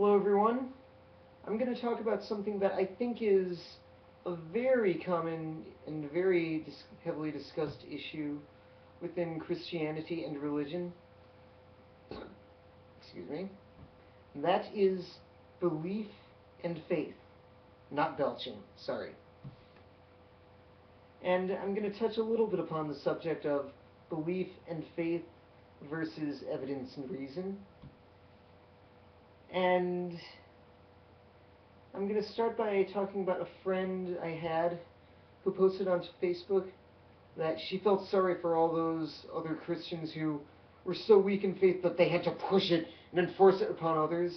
Hello everyone. I'm going to talk about something that I think is a very common and very heavily discussed issue within Christianity and religion. Excuse me. And that is belief and faith. Not belching, sorry. And I'm going to touch a little bit upon the subject of belief and faith versus evidence and reason. And I'm going to start by talking about a friend I had who posted onto Facebook that she felt sorry for all those other Christians who were so weak in faith that they had to push it and enforce it upon others.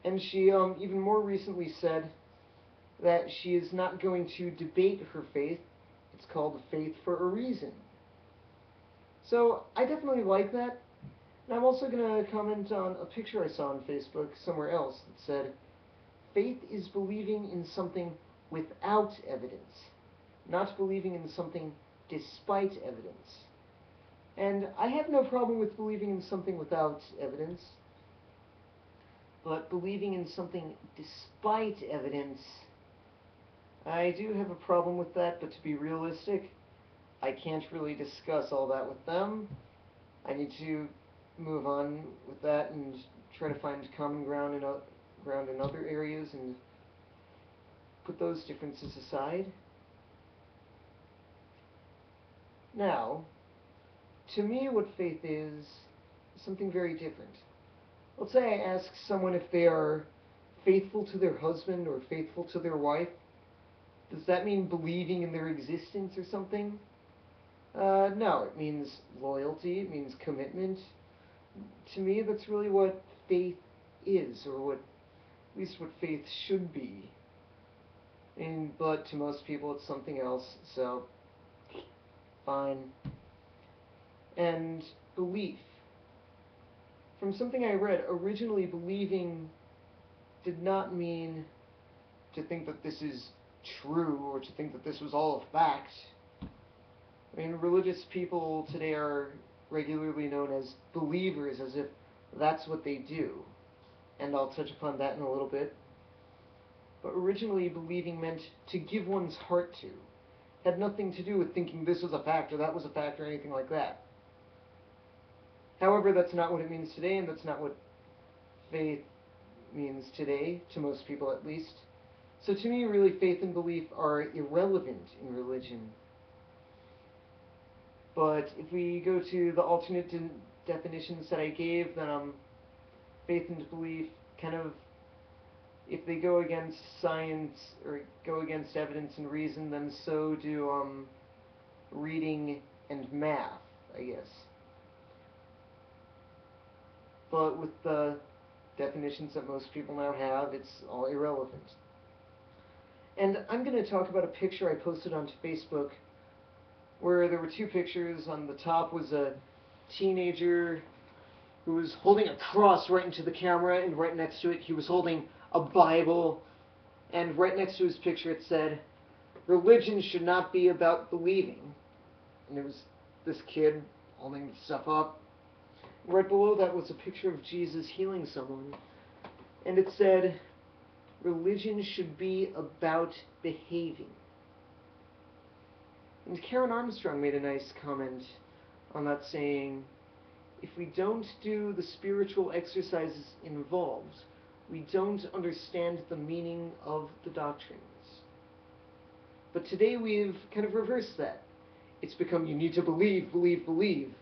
And she even more recently said that she is not going to debate her faith. It's called faith for a reason. So I definitely like that. And I'm also going to comment on a picture I saw on Facebook somewhere else that said, faith is believing in something without evidence, not believing in something despite evidence. And I have no problem with believing in something without evidence, but believing in something despite evidence, I do have a problem with that, but to be realistic, I can't really discuss all that with them. I need to move on with that and try to find common ground in other areas and put those differences aside. Now, to me what faith is something very different. Let's say I ask someone if they are faithful to their husband or faithful to their wife. Does that mean believing in their existence or something? No, it means loyalty, it means commitment. To me, that's really what faith is, or at least what faith should be. But to most people it's something else, so fine. And belief. From something I read, originally believing did not mean to think that this is true or to think that this was all a fact. I mean, religious people today are regularly known as believers, as if that's what they do. And I'll touch upon that in a little bit. But originally, believing meant to give one's heart to. Had nothing to do with thinking this was a fact or that was a fact or anything like that. However, that's not what it means today, and that's not what faith means today, to most people at least. So to me, really, faith and belief are irrelevant in religion. But if we go to the alternate definitions that I gave, then faith and belief kind of, if they go against science or go against evidence and reason, then so do reading and math, I guess. But with the definitions that most people now have, it's all irrelevant. And I'm going to talk about a picture I posted onto Facebook where there were two pictures. On the top was a teenager who was holding a cross right into the camera, and right next to it he was holding a Bible, and right next to his picture it said, "Religion should not be about believing." And it was this kid holding stuff up. Right below that was a picture of Jesus healing someone, and it said, "Religion should be about behaving." And Karen Armstrong made a nice comment on that, saying, if we don't do the spiritual exercises involved, we don't understand the meaning of the doctrines. But today we've kind of reversed that. It's become, you need to believe, believe, believe.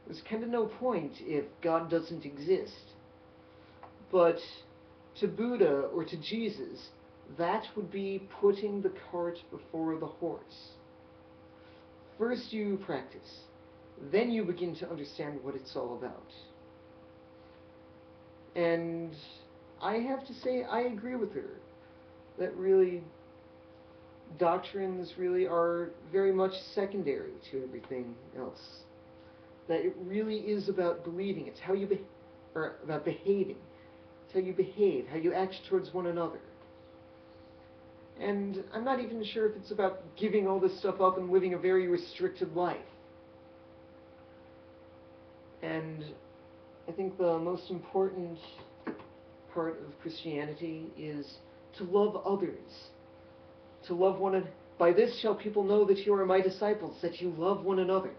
There's kind of no point if God doesn't exist. But to Buddha or to Jesus, that would be putting the cart before the horse. First you practice, then you begin to understand what it's all about. And I have to say, I agree with her, that really doctrines really are very much secondary to everything else. That it really is about believing. It's how you about behaving. It's how you behave, how you act towards one another. And I'm not even sure if it's about giving all this stuff up and living a very restricted life. And I think the most important part of Christianity is to love others, to love one another. By this shall people know that you are my disciples, that you love one another.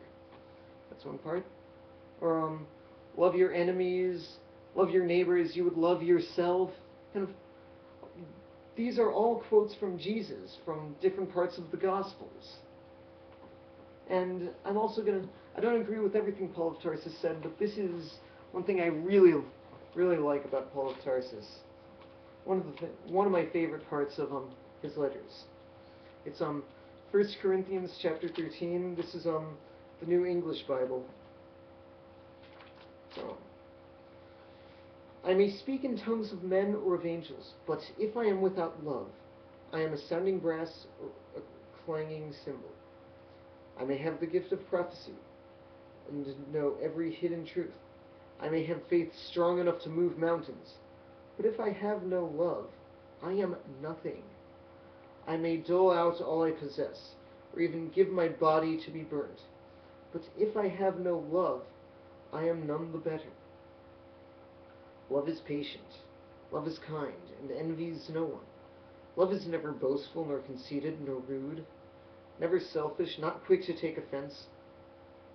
That's one part. Or love your enemies, love your neighbors, you would love yourself. Kind of, these are all quotes from Jesus, from different parts of the Gospels. And I'm also going to, I don't agree with everything Paul of Tarsus said, but this is one thing I really, really like about Paul of Tarsus. One of my favorite parts of his letters. It's 1 Corinthians chapter 13. This is the New English Bible. So, I may speak in tongues of men or of angels, but if I am without love, I am a sounding brass or a clanging cymbal. I may have the gift of prophecy and know every hidden truth. I may have faith strong enough to move mountains, but if I have no love, I am nothing. I may dole out all I possess, or even give my body to be burnt, but if I have no love, I am none the better. Love is patient, love is kind, and envies no one. Love is never boastful, nor conceited, nor rude, never selfish, not quick to take offense.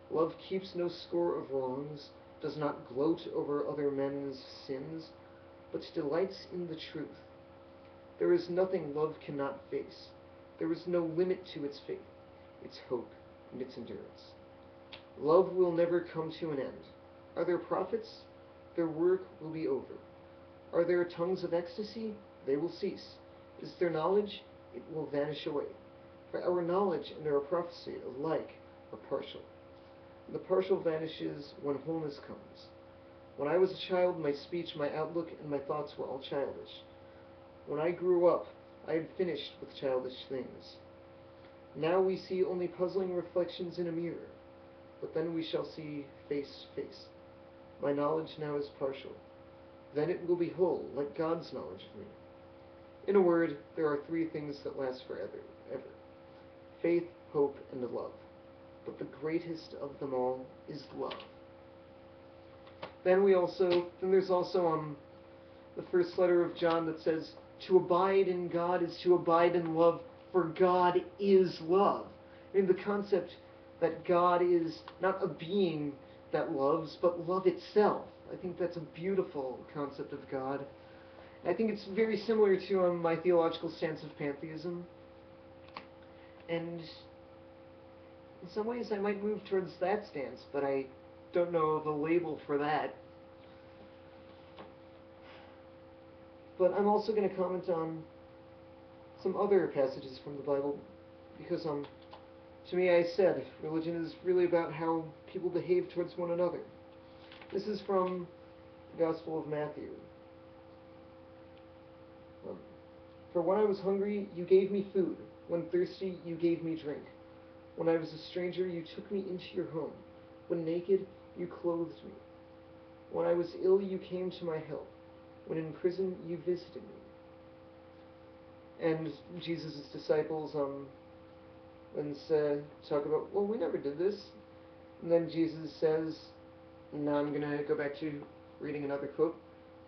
Love keeps no score of wrongs, does not gloat over other men's sins, but delights in the truth. There is nothing love cannot face. There is no limit to its faith, its hope, and its endurance. Love will never come to an end. Are there prophets? Their work will be over. Are there tongues of ecstasy? They will cease. Is there knowledge? It will vanish away. For our knowledge and our prophecy alike are partial. The partial vanishes when wholeness comes. When I was a child, my speech, my outlook, and my thoughts were all childish. When I grew up, I had finished with childish things. Now we see only puzzling reflections in a mirror, but then we shall see face to face. My knowledge now is partial. Then it will be whole, like God's knowledge of me. In a word, there are three things that last forever, ever. Faith, hope, and love. But the greatest of them all is love. Then there's also the first letter of John that says, to abide in God is to abide in love, for God is love. I mean, the concept that God is not a being that loves, but love itself. I think that's a beautiful concept of God. I think it's very similar to my theological stance of pantheism. And in some ways I might move towards that stance, but I don't know the label for that. But I'm also going to comment on some other passages from the Bible, because to me, I said, religion is really about how people behave towards one another. This is from the Gospel of Matthew. For when I was hungry, you gave me food. When thirsty, you gave me drink. When I was a stranger, you took me into your home. When naked, you clothed me. When I was ill, you came to my help. When in prison, you visited me. And Jesus' disciples talk about, well, we never did this. And then Jesus says, now I'm going to go back to reading another quote.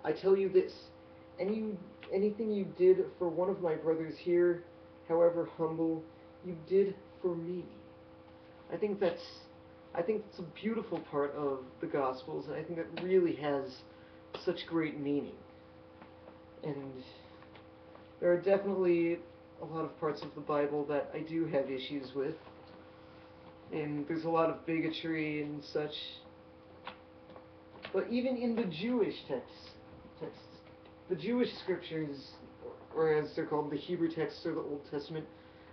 I tell you this, anything you did for one of my brothers here, however humble, you did for me. I think it's a beautiful part of the Gospels, and I think it really has such great meaning. And there are definitely a lot of parts of the Bible that I do have issues with, and there's a lot of bigotry and such. But even in the Jewish texts, the Jewish scriptures, or as they're called, the Hebrew texts or the Old Testament,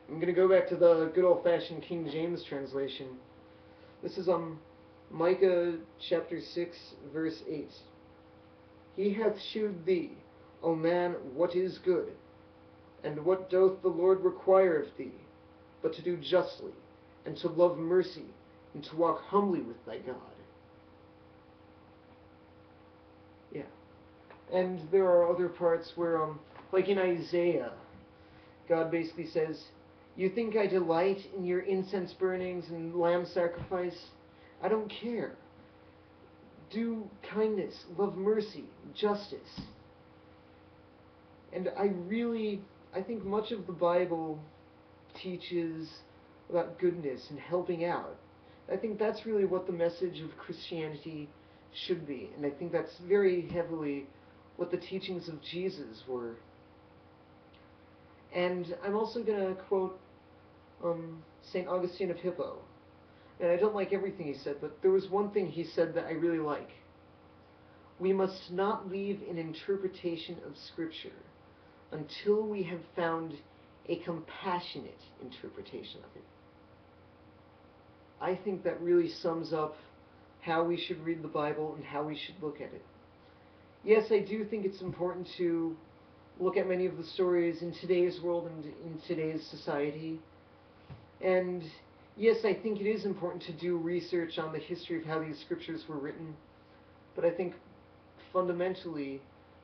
I'm going to go back to the good old-fashioned King James translation. This is Micah chapter 6, verse 8. He hath shewed thee, O man, what is good, and what doth the Lord require of thee, but to do justly, and to love mercy, and to walk humbly with thy God. Yeah. And there are other parts where, like in Isaiah, God basically says, you think I delight in your incense burnings and lamb sacrifice? I don't care. Do kindness, love mercy, justice. And I think much of the Bible teaches about goodness and helping out. I think that's really what the message of Christianity should be, and I think that's very heavily what the teachings of Jesus were. And I'm also going to quote St. Augustine of Hippo. And I don't like everything he said, but there was one thing he said that I really like. We must not leave an interpretation of Scripture until we have found a compassionate interpretation of it. I think that really sums up how we should read the Bible and how we should look at it. Yes, I do think it's important to look at many of the stories in today's world and in today's society. And yes, I think it is important to do research on the history of how these scriptures were written. But I think fundamentally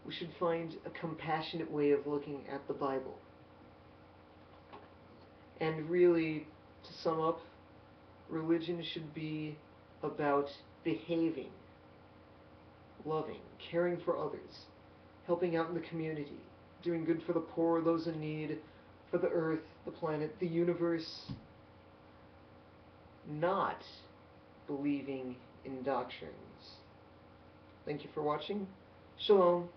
we should find a compassionate way of looking at the Bible. And really, to sum up, religion should be about behaving, loving, caring for others, helping out in the community, doing good for the poor, those in need, for the earth, the planet, the universe, not believing in doctrines. Thank you for watching. Shalom.